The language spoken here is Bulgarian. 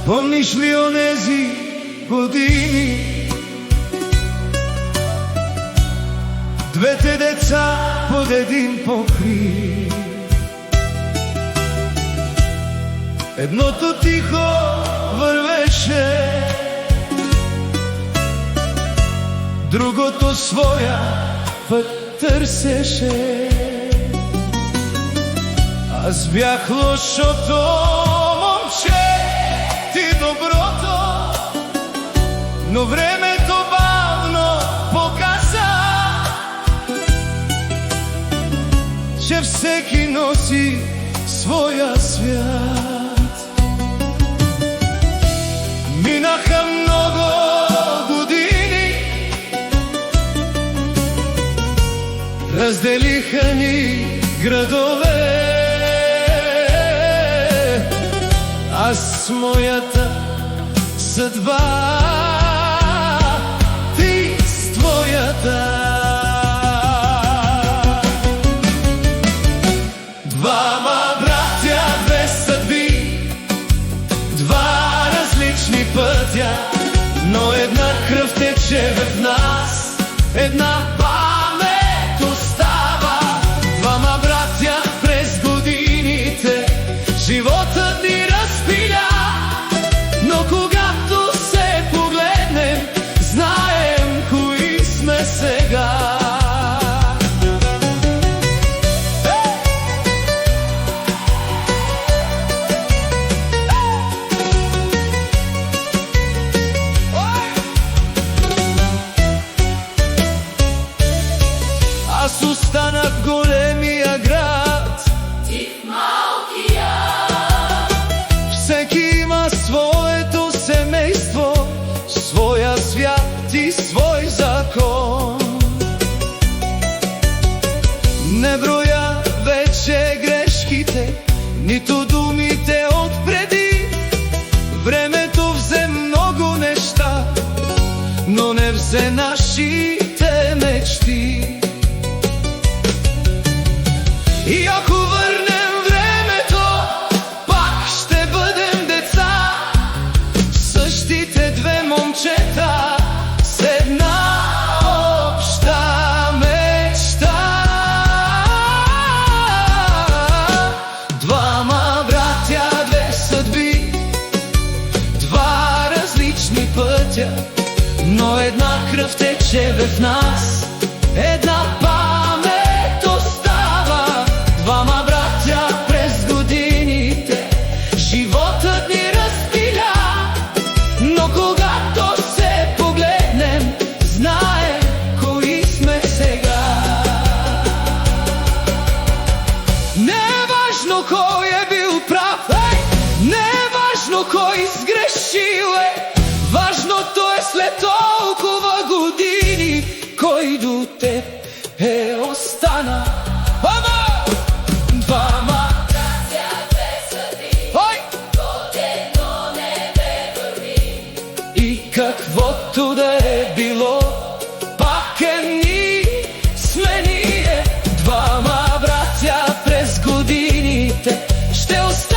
Помниш ли онези години? Двете деца под един покрив, едното тихо вървеше, другото своя път търсеше. Аз бях лошото момче, ти доброто, но времето бавно показа, че всеки носи своя свят. Минаха много години, разделиха ни градове. Аз моята съдба, ти с твоята. Двама братя, две съдби, два различни пътя, но една кръв тече в нас, една памет остава. Двама братя през годините, животът ни разпиля, но когато се погледнем, знаем кои сме сега. Аз останах в големия град, ти в малкия. Всеки има своето семейство, своя свят и свой закон. Не броя вече грешките, нито думите отпреди. Времето взе много неща, но не взе нашите мечти. И ако върнем времето, пак ще бъдем деца, същите две момчета с една обща мечта. Двама братя, две съдби, два различни пътя, но една кръв тече в нас, една памет остава. Двама братя през годините, животът ни разпиля, но когато се погледнем, знаем кои сме сега. Не е важно кой е бил прав, не е важно кой сгрешил е, важното е след толкова години, кой до теб е останал. Двама братя, две съдби, под едно небе върви. И каквото да е било, пак ни сме ние. Двама братя през годините ще останем.